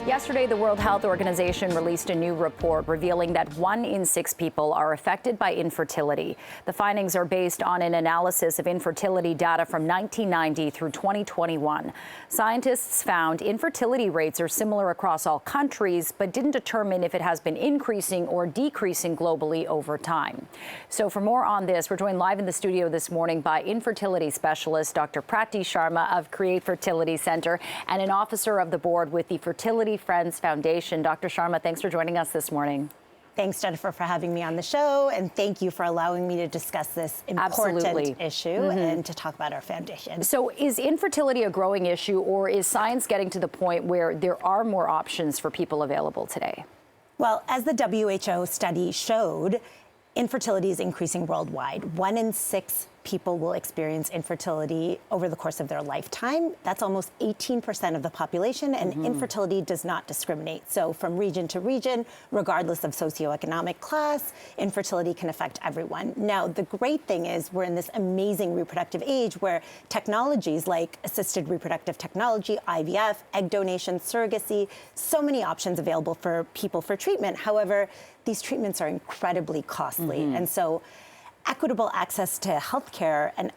Yesterday, the World Health Organization released a new report revealing that 1 in 6 people are affected by infertility. The findings are based on an analysis of infertility data from 1990 through 2021. Scientists found infertility rates are similar across all countries, but didn't determine if it has been increasing or decreasing globally over time. So for more on this, we're joined live in the studio this morning by infertility specialist Dr. Prati Sharma of Create Fertility Center and an officer of the board with the Fertility Friends Foundation. Dr. Sharma, thanks for joining us this morning. Thanks, Jennifer, for having me on the show, and thank you for allowing me to discuss this important issue and to talk about our foundation. So is infertility a growing issue, or is science getting to the point where there are more options for people available today? Well, as the WHO study showed, infertility is increasing worldwide. 1 in 6 people will experience infertility over the course of their lifetime. That's almost 18% of the population, and infertility does not discriminate. So from region to region, regardless of socioeconomic class, infertility can affect everyone. Now, the great thing is we're in this amazing reproductive age where technologies like assisted reproductive technology, IVF, egg donation, surrogacy, so many options available for people for treatment. However, these treatments are incredibly costly. And so equitable access to healthcare and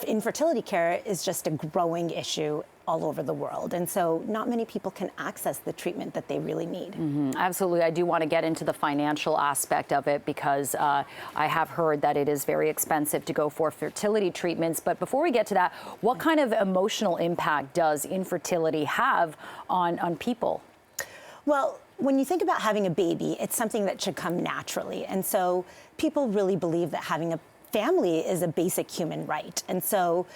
infertility care is just a growing issue all over the world. And so not many people can access the treatment that they really need. Absolutely. I do want to get into the financial aspect of it because I have heard that it is very expensive to go for fertility treatments. But before we get to that, what kind of emotional impact does infertility have on people? Well, when you think about having a baby, it's something that should come naturally. And so people really believe that having a family is a basic human right. And so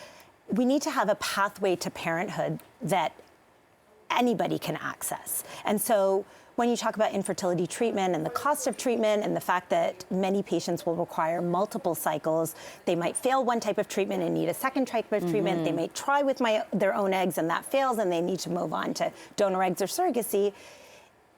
we need to have a pathway to parenthood that anybody can access. And so when you talk about infertility treatment and the cost of treatment and the fact that many patients will require multiple cycles, they might fail one type of treatment and need a second type of treatment. They may try with their own eggs and that fails and they need to move on to donor eggs or surrogacy.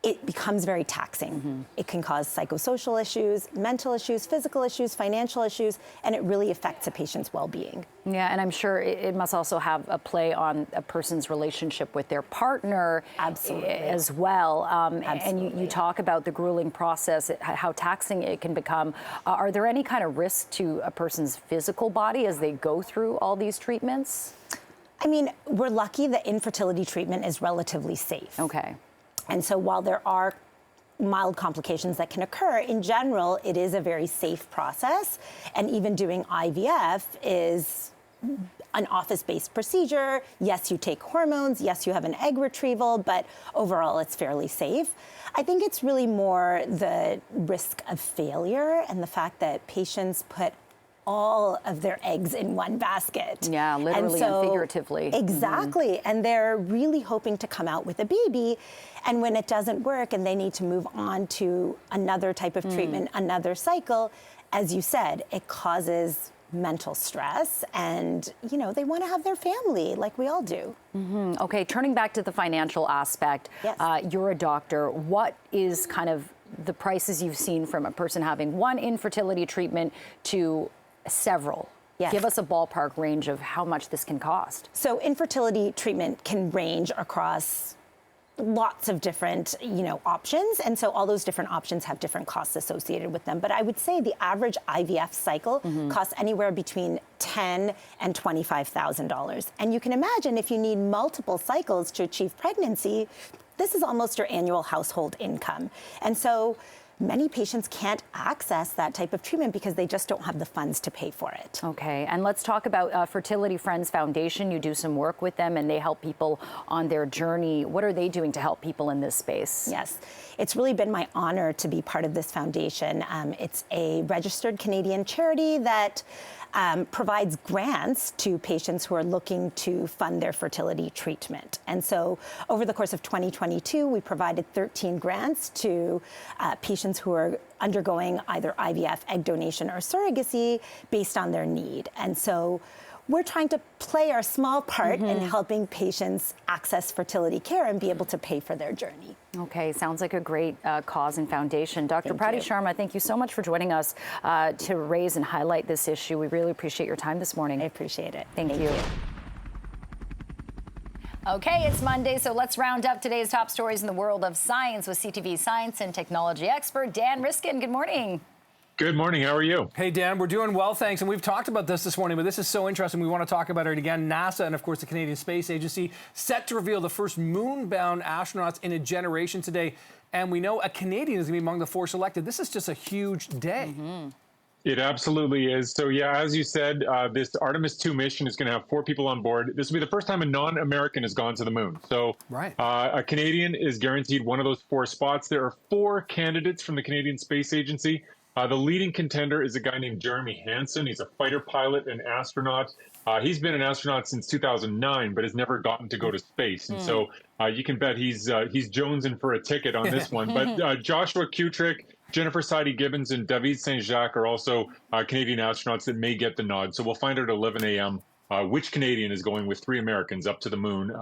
It becomes very taxing. It can cause psychosocial issues, mental issues, physical issues, financial issues, and it really affects a patient's well-being. Yeah, and I'm sure it must also have a play on a person's relationship with their partner as well. And you talk about the grueling process, how taxing it can become. Are there any kind of risks to a person's physical body as they go through all these treatments? I mean, we're lucky that infertility treatment is relatively safe. Okay. And so while there are mild complications that can occur, in general, it is a very safe process. And even doing IVF is an office-based procedure. Yes, you take hormones. Yes, you have an egg retrieval, but overall, it's fairly safe. I think it's really more the risk of failure and the fact that patients put all of their eggs in one basket. Yeah, literally and figuratively. Exactly. And they're really hoping to come out with a baby. And when it doesn't work and they need to move on to another type of treatment, another cycle, as you said, it causes mental stress and, you know, they want to have their family like we all do. Okay, turning back to the financial aspect, you're a doctor. What is kind of the prices you've seen from a person having one infertility treatment to several? Yes. Give us a ballpark range of how much this can cost. So infertility treatment can range across lots of different, options. And so all those different options have different costs associated with them. But I would say the average IVF cycle costs anywhere between $10,000 and $25,000. And you can imagine if you need multiple cycles to achieve pregnancy, this is almost your annual household income. And so many patients can't access that type of treatment because they just don't have the funds to pay for it. Okay, and let's talk about Fertility Friends Foundation. You do some work with them and they help people on their journey. What are they doing to help people in this space? Yes, it's really been my honor to be part of this foundation. It's a registered Canadian charity that provides grants to patients who are looking to fund their fertility treatment. And so over the course of 2022, we provided 13 grants to patients who are undergoing either IVF, egg donation, or surrogacy based on their need. And so we're trying to play our small part in helping patients access fertility care and be able to pay for their journey. Okay, sounds like a great cause and foundation. Dr. Prati Sharma, thank you so much for joining us to raise and highlight this issue. We really appreciate your time this morning. I appreciate it. Thank you. Okay, it's Monday, so let's round up today's top stories in the world of science with CTV science and technology expert Dan Riskin. Good morning. Good morning. How are you? Hey, Dan, we're doing well, thanks. And we've talked about this morning, but this is so interesting. We want to talk about it again. NASA and, of course, the Canadian Space Agency set to reveal the first moon-bound astronauts in a generation today. And we know a Canadian is going to be among the 4 selected. This is just a huge day. It absolutely is. So, yeah, as you said, this Artemis 2 mission is going to have 4 people on board. This will be the first time a non-American has gone to the moon. So a Canadian is guaranteed one of those 4 spots. There are 4 candidates from the Canadian Space Agency. The leading contender is a guy named Jeremy Hansen. He's a fighter pilot and astronaut. He's been an astronaut since 2009, but has never gotten to go to space. And so you can bet he's jonesing for a ticket on this one. But Joshua Kutrick, Jennifer Sidey-Gibbons, and David Saint-Jacques are also Canadian astronauts that may get the nod. So we'll find out at 11 a.m. Which Canadian is going with 3 Americans up to the moon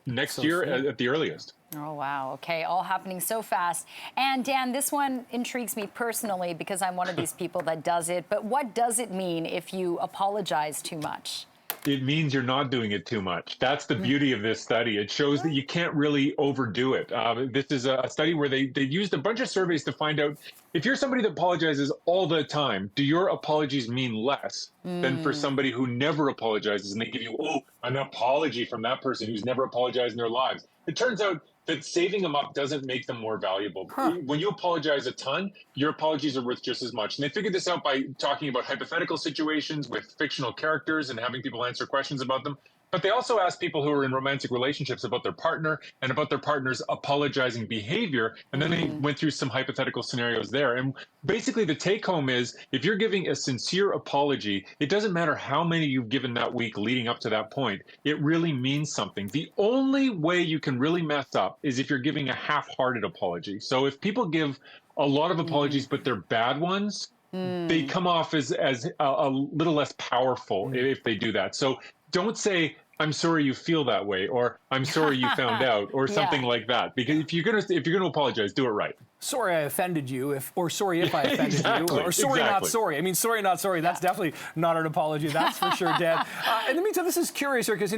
next year at the earliest. Oh, wow. Okay, all happening so fast. And Dan, this one intrigues me personally because I'm one of these people that does it. But what does it mean if you apologize too much? It means you're not doing it too much. That's the beauty of this study. It shows that you can't really overdo it. This is a study where they used a bunch of surveys to find out if you're somebody that apologizes all the time, do your apologies mean less than for somebody who never apologizes and they give you, an apology from that person who's never apologized in their lives? It turns out that saving them up doesn't make them more valuable. When you apologize a ton, your apologies are worth just as much. And they figured this out by talking about hypothetical situations with fictional characters and having people answer questions about them. But they also asked people who are in romantic relationships about their partner and about their partner's apologizing behavior. And then they went through some hypothetical scenarios there. And basically the take home is if you're giving a sincere apology, it doesn't matter how many you've given that week leading up to that point. It really means something. The only way you can really mess up is if you're giving a half-hearted apology. So if people give a lot of apologies, but they're bad ones, they come off as a little less powerful if they do that. So don't say, I'm sorry you feel that way, or I'm sorry you found out, or something like that. Because if you're gonna apologize, do it right. Sorry I offended you, or sorry if I offended you, or sorry not sorry. I mean, sorry not sorry. That's definitely not an apology. That's for sure, Dan. In the meantime, this is curious here because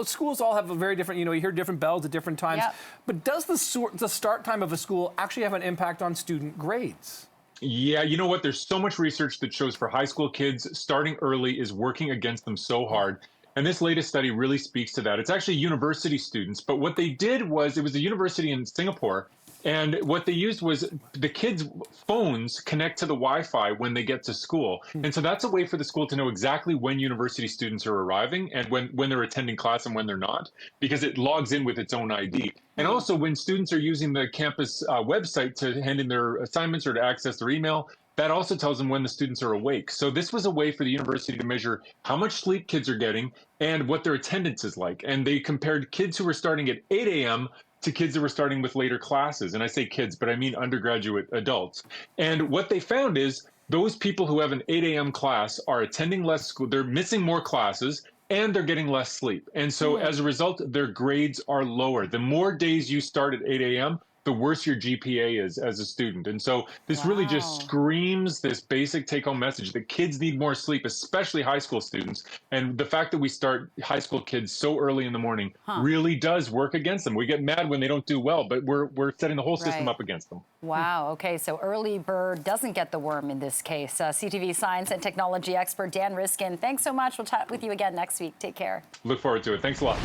schools all have a very different. You hear different bells at different times. But does the start time of a school actually have an impact on student grades? Yeah, you know what? There's so much research that shows for high school kids, starting early is working against them so hard. And this latest study really speaks to that. It's actually university students, but what they did was, it was a university in Singapore, and what they used was the kids' phones connect to the Wi-Fi when they get to school. And so that's a way for the school to know exactly when university students are arriving and when they're attending class and when they're not, because it logs in with its own ID. And also when students are using the campus website to hand in their assignments or to access their email, that also tells them when the students are awake. So this was a way for the university to measure how much sleep kids are getting and what their attendance is like. And they compared kids who were starting at 8 a.m. to kids who were starting with later classes. And I say kids, but I mean undergraduate adults. And what they found is those people who have an 8 a.m. class are attending less school, they're missing more classes, and they're getting less sleep. And so as a result, their grades are lower. The more days you start at 8 a.m., the worse your GPA is as a student. And so this really just screams this basic take-home message that kids need more sleep, especially high school students. And the fact that we start high school kids so early in the morning really does work against them. We get mad when they don't do well, but we're setting the whole system up against them. Wow. Okay, so early bird doesn't get the worm in this case. CTV science and technology expert Dan Riskin, thanks so much. We'll chat with you again next week. Take care. Look forward to it. Thanks a lot.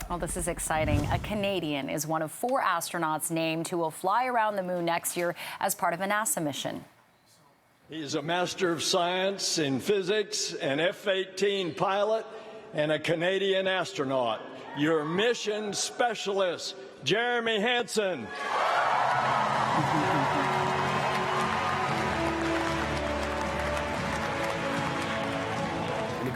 Well, this is exciting. A Canadian is one of 4 astronauts named who will fly around the moon next year as part of a NASA mission. He's a Master of Science in Physics, an F-18 pilot, and a Canadian astronaut. Your mission specialist, Jeremy Hansen.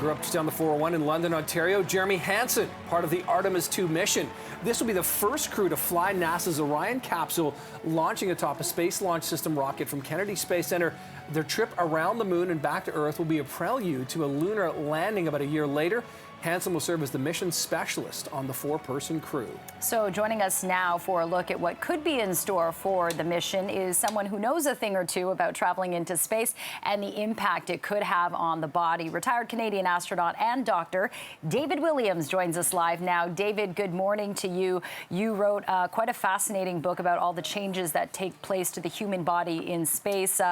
Grew up just down the 401 in London, Ontario. Jeremy Hansen, part of the Artemis 2 mission. This will be the first crew to fly NASA's Orion capsule, launching atop a Space Launch System rocket from Kennedy Space Center. Their trip around the moon and back to Earth will be a prelude to a lunar landing about a year later. Hansen will serve as the mission specialist on the 4-person crew. So joining us now for a look at what could be in store for the mission is someone who knows a thing or two about traveling into space and the impact it could have on the body. Retired Canadian astronaut and doctor David Williams joins us live now. David, good morning to you. You wrote quite a fascinating book about all the changes that take place to the human body in space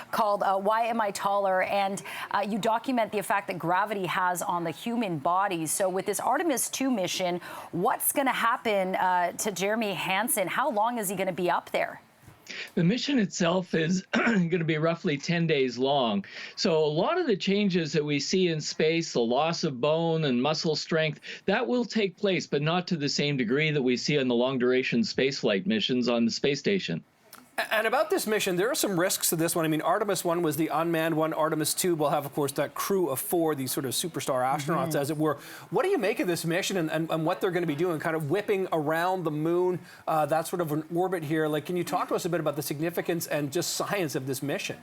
called Why Am I Taller? And you document the effect that gravity has on the human body. So with this Artemis 2 mission, what's going to happen to Jeremy Hansen? How long is he going to be up there? The mission itself is going to be roughly 10 days long. So a lot of the changes that we see in space, the loss of bone and muscle strength, that will take place, but not to the same degree that we see on the long-duration spaceflight missions on the space station. And about this mission, there are some risks to this one. I mean, Artemis 1 was the unmanned one. Artemis 2 will have, of course, that crew of 4, these sort of superstar astronauts, as it were. What do you make of this mission and what they're going to be doing, kind of whipping around the moon, that sort of an orbit here? Like, can you talk to us a bit about the significance and just science of this mission?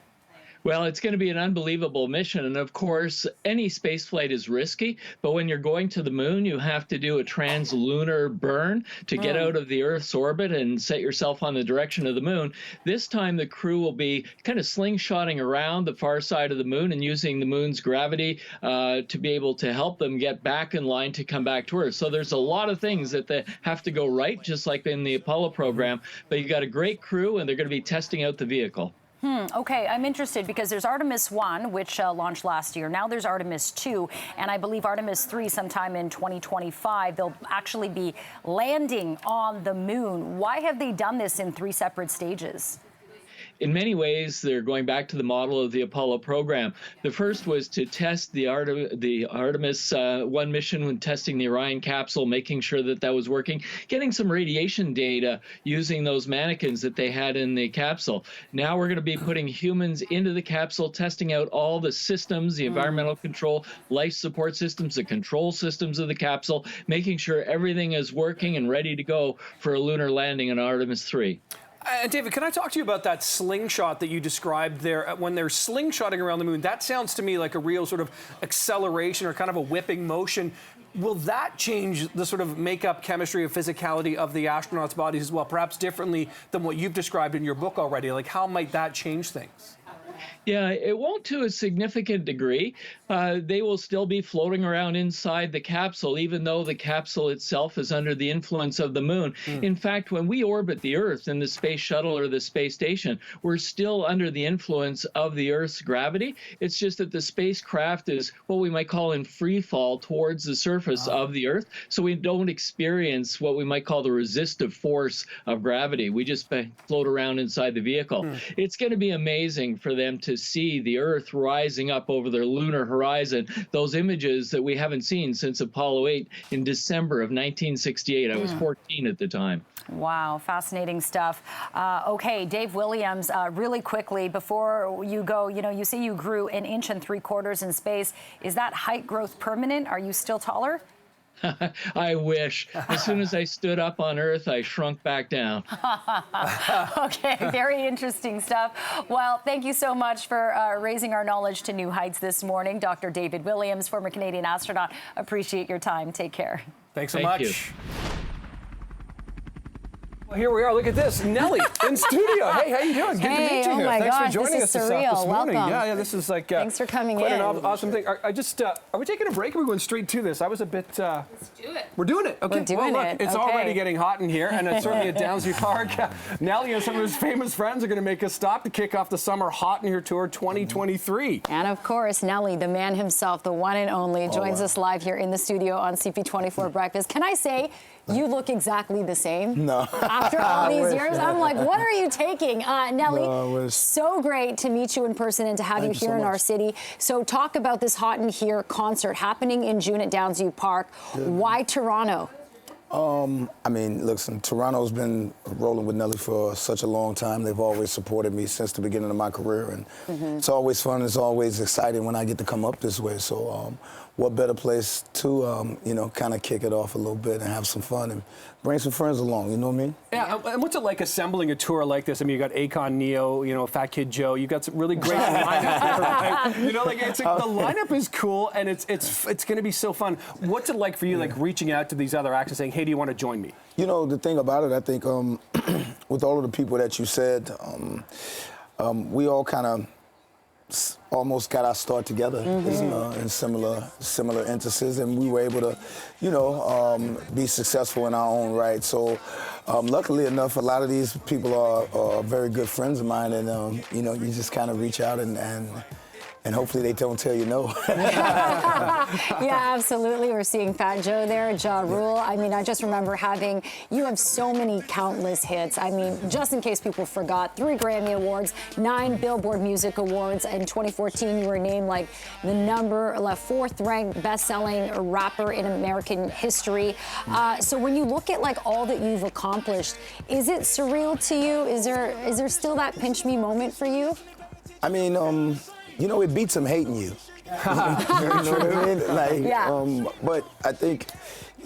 Well, it's going to be an unbelievable mission. And of course, any space flight is risky. But when you're going to the moon, you have to do a translunar burn to get out of the Earth's orbit and set yourself on the direction of the moon. This time, the crew will be kind of slingshotting around the far side of the moon and using the moon's gravity to be able to help them get back in line to come back to Earth. So there's a lot of things that they have to go right, just like in the Apollo program. But you've got a great crew, and they're going to be testing out the vehicle. Okay, I'm interested because there's Artemis 1, which launched last year. Now there's Artemis 2, and I believe Artemis 3 sometime in 2025. They'll actually be landing on the moon. Why have they done this in 3 separate stages? In many ways, they're going back to the model of the Apollo program. The first was to test the Artemis 1 mission when testing the Orion capsule, making sure that that was working, getting some radiation data using those mannequins that they had in the capsule. Now we're going to be putting humans into the capsule, testing out all the systems, the environmental control, life support systems, the control systems of the capsule, making sure everything is working and ready to go for a lunar landing on Artemis 3. And David, can I talk to you about that slingshot that you described there? When they're slingshotting around the moon, that sounds to me like a real sort of acceleration or kind of a whipping motion. Will that change the sort of makeup, chemistry, or physicality of the astronauts' bodies as well, perhaps differently than what you've described in your book already? Like, how might that change things? Yeah, it won't to a significant degree. They will still be floating around inside the capsule, even though the capsule itself is under the influence of the moon. In fact, when we orbit the Earth in the space shuttle or the space station, we're still under the influence of the Earth's gravity. It's just that the spacecraft is what we might call in free fall towards the surface of the Earth, so we don't experience what we might call the resistive force of gravity. We just float around inside the vehicle. It's going to be amazing for them to see the Earth rising up over their lunar horizon, those images that we haven't seen since Apollo 8 in December of 1968. I was 14 at the time. Wow, fascinating stuff. Okay, Dave Williams, really quickly, before you go, you say you grew 1 3/4 inches in space. Is that height growth permanent? Are you still taller? I wish. As soon as I stood up on Earth, I shrunk back down. Okay, very interesting stuff. Well, thank you so much for raising our knowledge to new heights this morning. Dr. David Williams, former Canadian astronaut. Appreciate your time. Take care. Thanks so Thank much. you. Well, here we are. Look at this. Nelly in studio. Hey, how you doing? Good to meet you oh here. my Thanks gosh, for joining this us is this surreal. morning. Welcome. Yeah, this is like Thanks for coming quite in. an awesome thing. Are we taking a break or are we going straight to this? I was a bit... Let's do it. We're doing it. Okay. We're doing look, it. It's Okay. already getting hot in here, and it's certainly at Downsview Park. Nelly and some of his famous friends are going to make a stop to kick off the Summer Hot in Here Tour 2023. And of course, Nelly, the man himself, the one and only, joins us live here in the studio on CP24 Breakfast. Can I say, you look exactly the same? No. After all these years, I'm like, what are you taking? Nelly, No, so great to meet you in person and to have you here in our city. So talk about this Hot in Here concert happening in June at Downsview Park. Why Toronto? I mean, listen, Toronto's been rolling with Nelly for such a long time. They've always supported me since the beginning of my career, and it's always fun. It's always exciting when I get to come up this way. So what better place to, you know, kind of kick it off a little bit and have some fun and bring some friends along, you know what I mean? Yeah, and what's it like assembling a tour like this? I mean, you got Akon, Neo, you know, Fat Kid Joe. You got some really great lineup there, right? You know, like it's like, the lineup is cool, and it's going to be so fun. What's it like for you, like reaching out to these other acts and saying, "Hey, do you want to join me?" You know, the thing about it, I think, with all of the people that you said, we all kind of almost got our start together in similar instances, and we were able to, you know, be successful in our own right. So, luckily enough, a lot of these people are very good friends of mine, and you know, you just kind of reach out and hopefully they don't tell you no. Yeah, absolutely. We're seeing Fat Joe there, Ja Rule. I mean, I just remember you have so many countless hits. I mean, just in case people forgot, 3 Grammy Awards, 9 Billboard Music Awards. In 2014, you were named like the 4th ranked best-selling rapper in American history. So when you look at like all that you've accomplished, is it surreal to you? Is there still that pinch me moment for you? I mean, you know, it beats them hating you. You know what I mean? Like, yeah. But I think,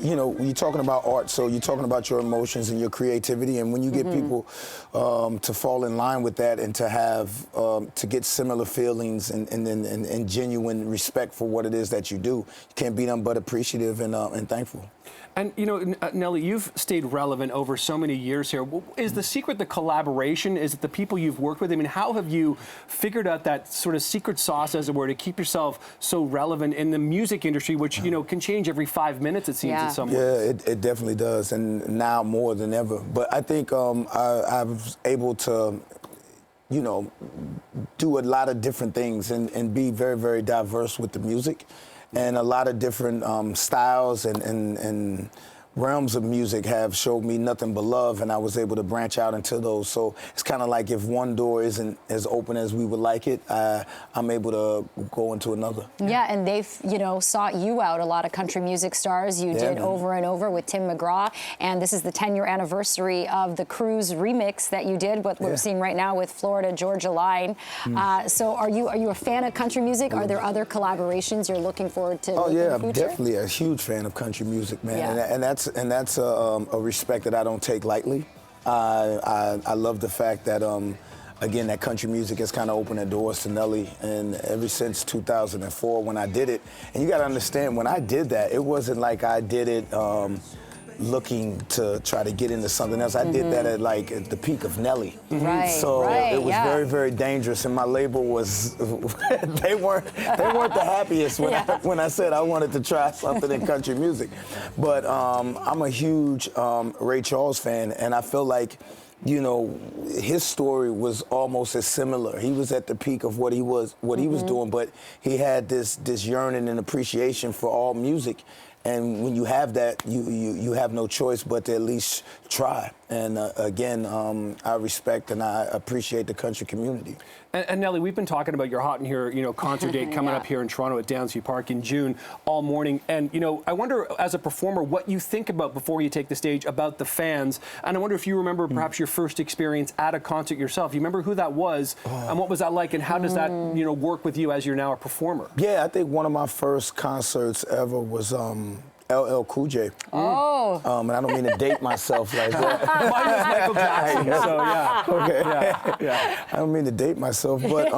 you know, you're talking about art, so you're talking about your emotions and your creativity, and when you get people to fall in line with that and to have, to get similar feelings and genuine respect for what it is that you do, you can't be nothing but appreciative and thankful. And, you know, Nelly, you've stayed relevant over so many years here. Is the secret the collaboration? Is it the people you've worked with? I mean, how have you figured out that sort of secret sauce, as it were, to keep yourself so relevant in the music industry, which, you know, can change every 5 minutes, it seems, in some ways? Yeah, it definitely does, and now more than ever. But I think I was able to, you know, do a lot of different things and be very, very diverse with the music. And a lot of different styles and realms of music have showed me nothing but love, and I was able to branch out into those. So it's kind of like if one door isn't as open as we would like it, I'm able to go into another. Yeah, and they've, you know, sought you out, a lot of country music stars. You did Over and Over with Tim McGraw, and this is the 10-year anniversary of the Cruise remix that you did, what we're seeing right now with Florida Georgia Line. So are you a fan of country music? Are there other collaborations you're looking forward to? Oh yeah, I'm definitely a huge fan of country music, man, and that's a respect that I don't take lightly. I love the fact that, again, that country music has kind of opened the doors to Nelly, and ever since 2004 when I did it, and you got to understand, when I did that, it wasn't like I did it looking to try to get into something else. I did that at the peak of Nelly. Right, so it was very, very dangerous, and my label was, they weren't the happiest when I said I wanted to try something in country music. But I'm a huge Ray Charles fan, and I feel like, you know, his story was almost as similar. He was at the peak of what he was doing, but he had this yearning and appreciation for all music. And when you have that, you have no choice but to at least try. And again, I respect and I appreciate the country community. And Nelly, we've been talking about your Hot in Here, you know, concert date coming up here in Toronto at Downsview Park in June all morning. And, you know, I wonder, as a performer, what you think about before you take the stage about the fans. And I wonder if you remember perhaps your first experience at a concert yourself. You remember who that was and what was that like, and how does that, you know, work with you as you're now a performer? Yeah, I think one of my first concerts ever was LL Cool J. Oh. And I don't mean to date myself like that. Mine was Michael Jackson, so yeah. Okay. Yeah. I don't mean to date myself, but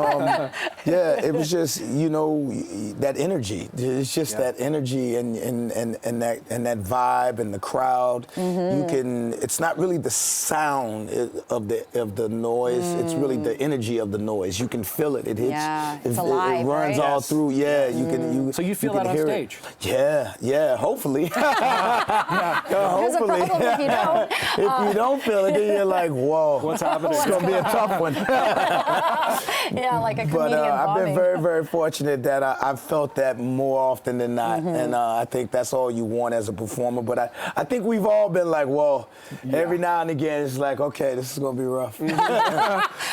yeah, it was just, you know, that energy. It's just that energy and that vibe and the crowd. You can. It's not really the sound of the noise. It's really the energy of the noise. You can feel it. It hits. Yeah, it's alive, it runs all through. Yeah, you can. So you feel that on stage? Yeah. Hopefully. There's a problem if you don't. If you don't feel it, then you're like, whoa. What's happening? It's going to be a tough one. Yeah, like a comedian I've been very, very fortunate that I've felt that more often than not, and I think that's all you want as a performer. But I think we've all been like, well, every now and again, it's like, okay, this is going to be rough.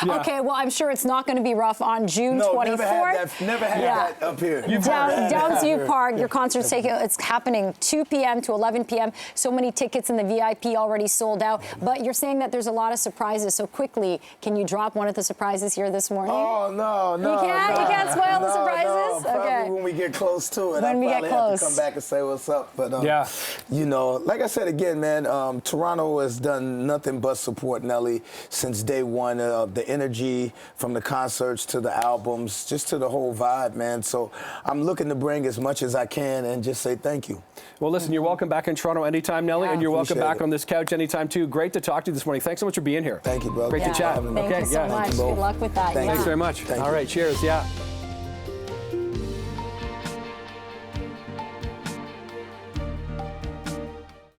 Okay, well, I'm sure it's not going to be rough on June 24th. Never had that up here. Downsview Park, your concert's it's happening 2 p.m. to 11 p.m. So many tickets in the VIP already sold out. But you're saying that there's a lot of surprises. So quickly, can you drop one of the surprises here this morning? Oh, no. You can't spoil the surprises? No, okay. when we get close to it, When we get close. have to come back and say what's up. But, you know, like I said again, man, Toronto has done nothing but support Nelly since day one. The energy from the concerts to the albums, just to the whole vibe, man. So I'm looking to bring as much as I can and just say thank you. Well, listen, you're welcome back in Toronto anytime, Nelly, and you're welcome back on this couch anytime, too. Great to talk to you this morning. Thanks so much for being here. Thank you, brother. Great to chat. Thank you so much. Good luck with that. Thanks very much. All right, cheers. Yeah.